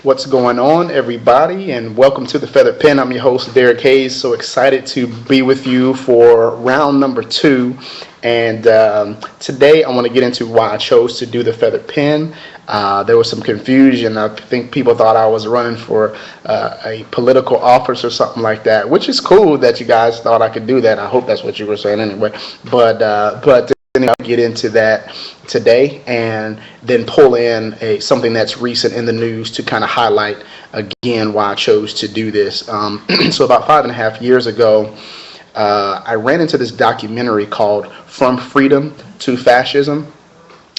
What's going on, everybody, and welcome to the Feathered Pen. I'm your host, Derek Hayes. So excited to be with you for round number two. And today I want to get into why I chose to do the Feathered Pen. There was some confusion. I think people thought I was running for a political office or something like that, which is cool that you guys thought I could do that. I hope that's what you were saying anyway. But I'll get into that today and then pull in something that's recent in the news to kind of highlight again why I chose to do this. So about 5.5 years ago, I ran into this documentary called From Freedom to Fascism.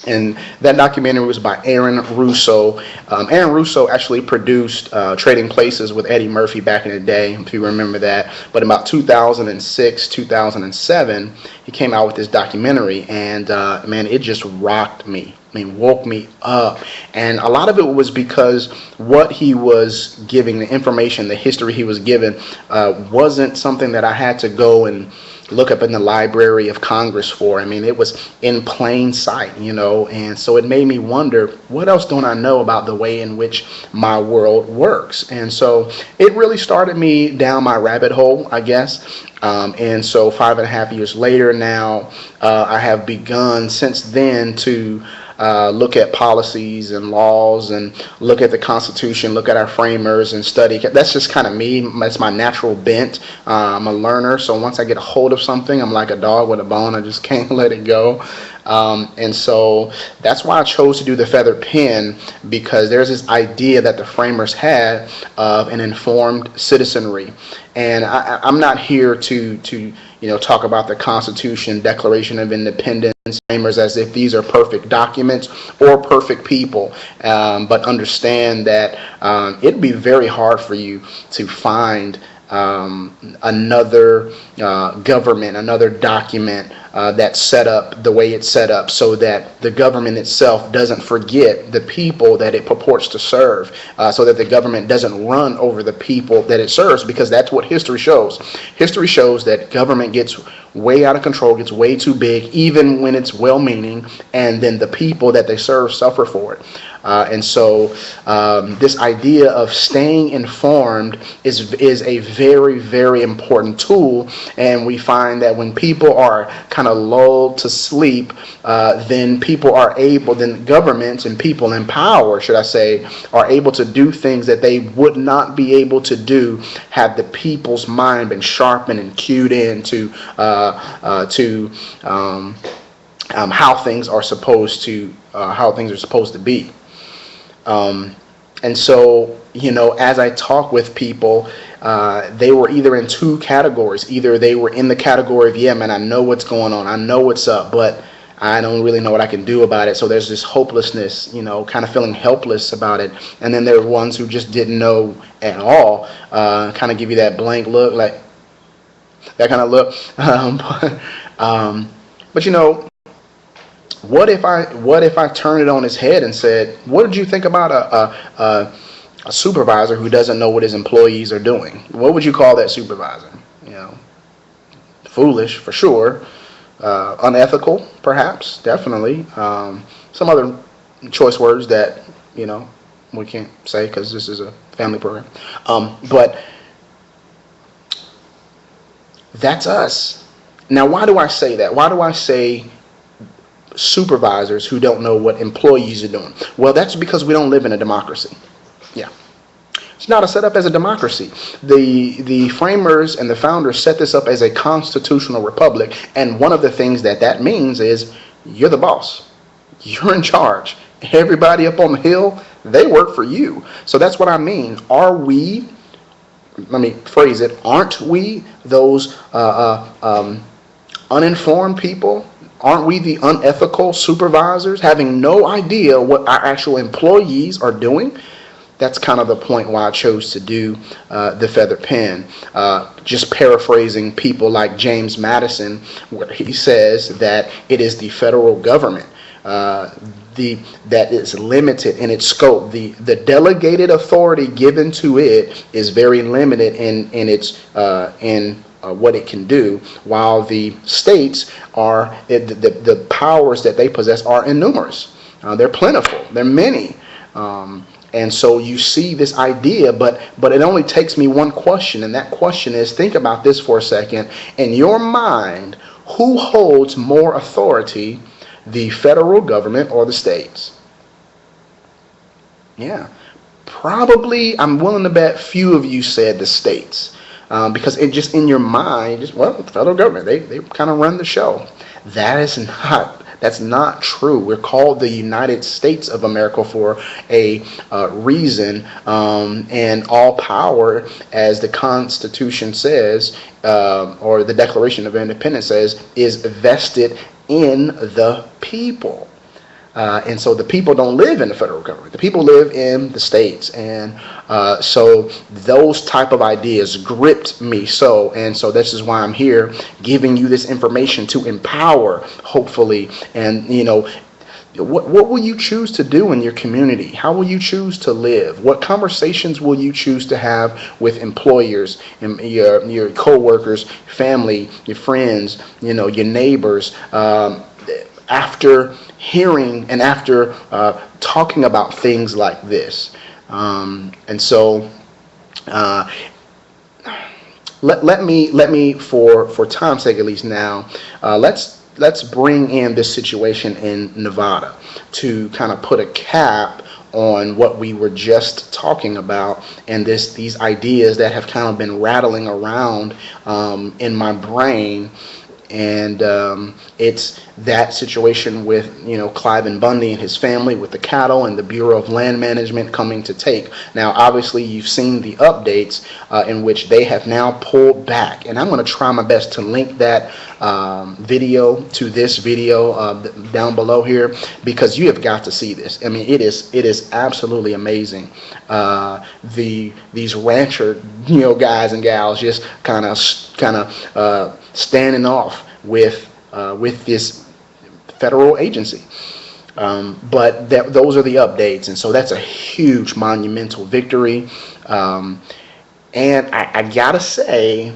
And that documentary was by Aaron Russo. Aaron Russo actually produced Trading Places with Eddie Murphy back in the day, if you remember that. But about 2006, 2007, he came out with this documentary, and man, it just rocked me. I mean, woke me up. And a lot of it was because what he was giving, the information, the history he was given, wasn't something that I had to go and look up in the Library of Congress for. I mean, it was in plain sight, and so it made me wonder, what else don't I know about the way in which my world works? And so it really started me down my rabbit hole, I guess. And so 5.5 years later now, I have begun since then to look at policies and laws and look at the Constitution, look at our framers and study. That's just kind of me. That's my natural bent. I'm a learner, so once I get a hold of something, I'm like a dog with a bone. I just can't let it go. And so that's why I chose to do the Feathered Pen, because there's this idea that the framers had of an informed citizenry. And I'm not here to talk about the Constitution, Declaration of Independence, framers as if these are perfect documents or perfect people, but understand that it'd be very hard for you to find another government, another document that's set up the way it's set up, so that the government itself doesn't forget the people that it purports to serve, so that the government doesn't run over the people that it serves, because that's what history shows. History shows that government gets way out of control, gets way too big, even when it's well-meaning, and then the people that they serve suffer for it. And so this idea of staying informed is a very, very important tool. And we find that when people are kind of lulled to sleep, then governments and people in power, should I say, are able to do things that they would not be able to do had the people's mind been sharpened and cued in to how things are supposed to be. And so, as I talk with people, they were either in two categories. Either they were in the category of, yeah, man, I know what's going on, I know what's up, but I don't really know what I can do about it. So there's this hopelessness, kind of feeling helpless about it. And then there were ones who just didn't know at all, kind of give you that blank look, like that kind of look. But what if I turned it on his head and said, what did you think about a supervisor who doesn't know what his employees are doing? What would you call that supervisor? Foolish for sure, unethical perhaps, definitely. Some other choice words that we can't say because this is a family program. But that's us. Now, why do I say that? Why do I say supervisors who don't know what employees are doing? Well, that's because we don't live in a democracy. Yeah. It's not set up as a democracy. The framers and the founders set this up as a constitutional republic, and one of the things that means is you're the boss. You're in charge. Everybody up on the hill, they work for you. So that's what I mean. Let me phrase it, aren't we those uninformed people? Aren't we the unethical supervisors, having no idea what our actual employees are doing? That's kind of the point why I chose to do the Feathered Pen. Just paraphrasing people like James Madison, where he says that it is the federal government that is limited in its scope. The delegated authority given to it is very limited in its what it can do, while the states are the powers that they possess are innumerous. They're plentiful. They're many. And so you see this idea, but it only takes me one question, and that question is, think about this for a second. In your mind, who holds more authority, the federal government or the states? Yeah, probably, I'm willing to bet few of you said the states. Because it just in your mind, the federal government, they kind of run the show. That's not true. We're called the United States of America for a reason, and all power, as the Constitution says, or the Declaration of Independence says, is vested in the people. And so the people don't live in the federal government. The people live in the states. And so those type of ideas gripped me so. And so this is why I'm here giving you this information to empower, hopefully. And, what will you choose to do in your community? How will you choose to live? What conversations will you choose to have with employers, and your co-workers, family, your friends, your neighbors, after hearing and after talking about things like this? And so let me for time's sake, at least now, let's bring in this situation in Nevada to kind of put a cap on what we were just talking about, and these ideas that have kind of been rattling around in my brain. And it's that situation with, Cliven Bundy and his family with the cattle, and the Bureau of Land Management coming to take. Now, obviously, you've seen the updates in which they have now pulled back. And I'm going to try my best to link that video to this video down below here, because you have got to see this. I mean, it is absolutely amazing. These rancher, guys and gals just kind of standing off with this federal agency. But those are the updates, and so that's a huge monumental victory. And I gotta say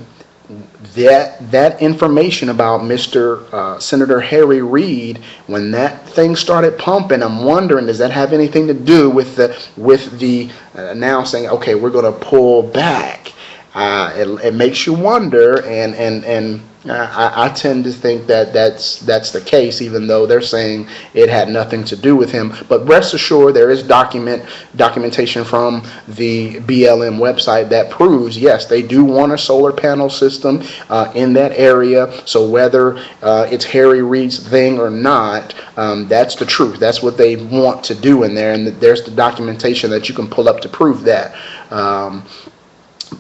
that information about Mr. Senator Harry Reid, when that thing started pumping, I'm wondering, does that have anything to do with the now saying, okay, we're going to pull back? It makes you wonder, and I tend to think that that's the case, even though they're saying it had nothing to do with him. But rest assured, there is documentation from the BLM website that proves, yes, they do want a solar panel system in that area. So whether it's Harry Reid's thing or not, that's the truth. That's what they want to do in there, and there's the documentation that you can pull up to prove that.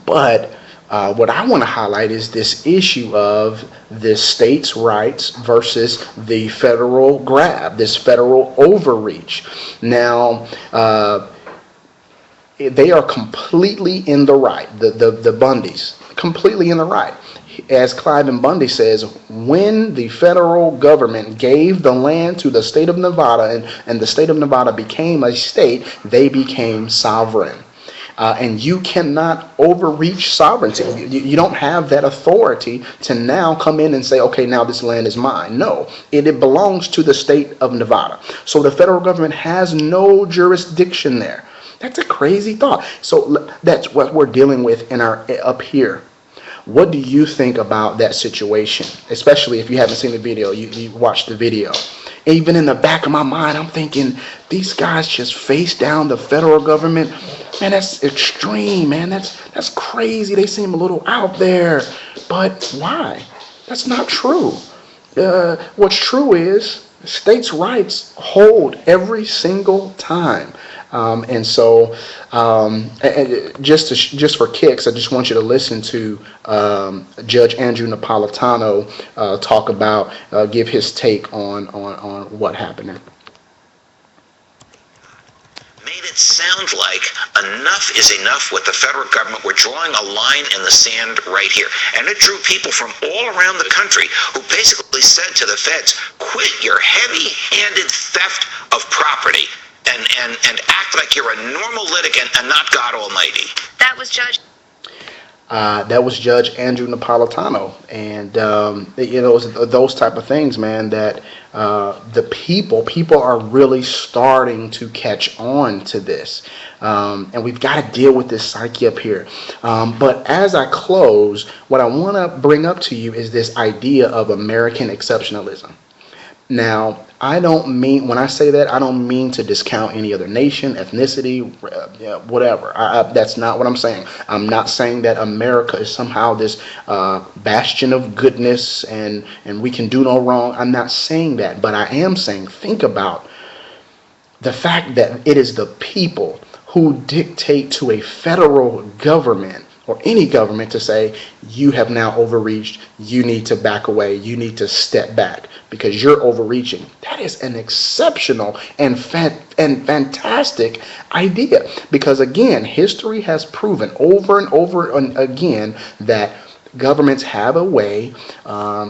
But what I want to highlight is this issue of the states' rights versus the federal grab, this federal overreach. Now, they are completely in the right, the Bundys, completely in the right. As Cliven Bundy says, when the federal government gave the land to the state of Nevada, and the state of Nevada became a state, they became sovereign. And you cannot overreach sovereignty. You don't have that authority to now come in and say, okay, now this land is mine. No, it belongs to the state of Nevada. So the federal government has no jurisdiction there. That's a crazy thought. So that's what we're dealing with up here. What do you think about that situation? Especially if you haven't seen the video, you watched the video. Even in the back of my mind, I'm thinking, these guys just face down the federal government. Man, that's extreme, man. That's crazy. They seem a little out there. But why? That's not true. What's true is states' rights hold every single time. And so, just for kicks, I just want you to listen to Judge Andrew Napolitano talk about, give his take on what happened there. Made it sound like enough is enough with the federal government. We're drawing a line in the sand right here. And it drew people from all around the country who basically said to the feds, quit your heavy-handed theft of property and act like you're a normal litigant and not God Almighty. That was Judge Andrew Napolitano, and it's those type of things, man. That the people are really starting to catch on to this, and we've got to deal with this psyche up here. But as I close, what I want to bring up to you is this idea of American exceptionalism. Now, when I say that, I don't mean to discount any other nation, ethnicity, whatever. That's not what I'm saying. I'm not saying that America is somehow this bastion of goodness and we can do no wrong. I'm not saying that, but I am saying, think about the fact that it is the people who dictate to a federal government or any government to say, you have now overreached, you need to back away, you need to step back because you're overreaching. That is an exceptional and fantastic idea, because again, history has proven over and over and again that governments have a way,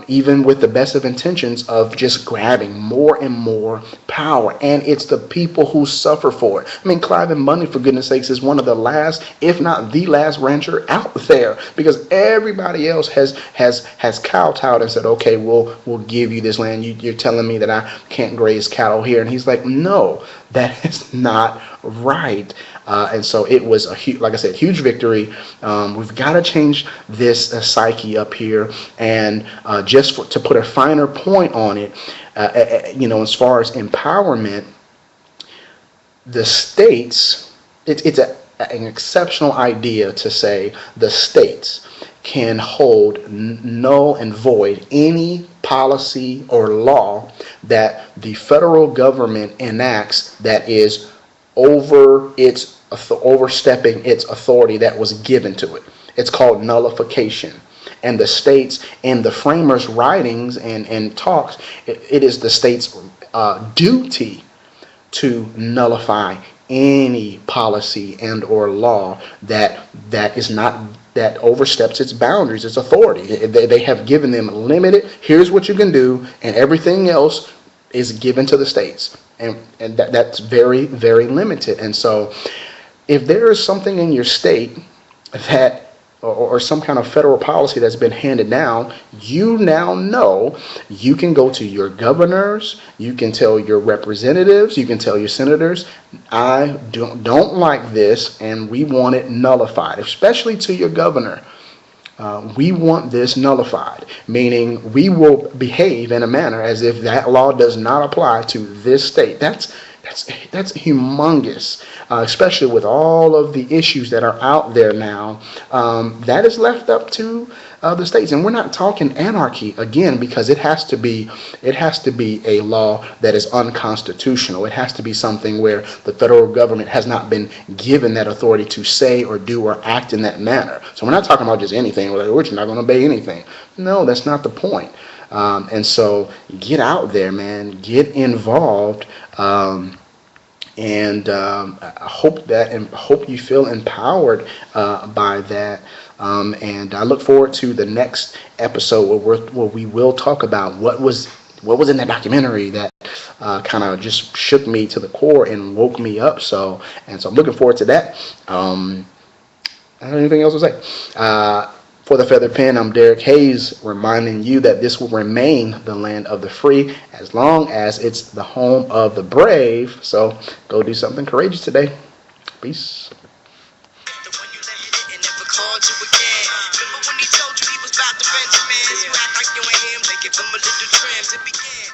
even with the best of intentions, of just grabbing more and more power, and it's the people who suffer for it. I mean, Cliven Bundy, for goodness sakes, is one of the last, if not the last rancher out there, because everybody else has kowtowed and said, okay, we'll give you this land. You're telling me that I can't graze cattle here, and he's like, no, that is not right. And so it was like I said, huge victory. We've got to change this psyche up here, and to put a finer point on it, as far as empowerment, the states, it's an exceptional idea to say the states can hold null and void any policy or law that the federal government enacts that is overstepping its authority that was given to it. It's called nullification. And the states, in the framers' writings and talks, it is the state's duty to nullify any policy and or law that oversteps its boundaries, its authority. They have given them limited, here's what you can do, and everything else is given to the states. And that's very, very limited. And so if there is something in your state that or some kind of federal policy that's been handed down, you now know you can go to your governors, you can tell your representatives, you can tell your senators, I don't like this and we want it nullified, especially to your governor. We want this nullified, meaning we will behave in a manner as if that law does not apply to this state. That's humongous, especially with all of the issues that are out there now. That is left up to the states, and we're not talking anarchy again, because it has to be a law that is unconstitutional. It has to be something where the federal government has not been given that authority to say or do or act in that manner. So we're not talking about just anything. We're not going to obey anything. No, that's not the point. And so get out there, man. Get involved. I hope you feel empowered by that. And I look forward to the next episode where we will talk about what was in that documentary that kind of just shook me to the core and woke me up. So I'm looking forward to that. I don't have anything else to say. For the Feather Pen, I'm Derek Hayes, reminding you that this will remain the land of the free as long as it's the home of the brave. So go do something courageous today. Peace. The one you let hit it and never called you again. Remember when he told you he was about to Benjamins? You act like you ain't him, they give him a little trim to begin.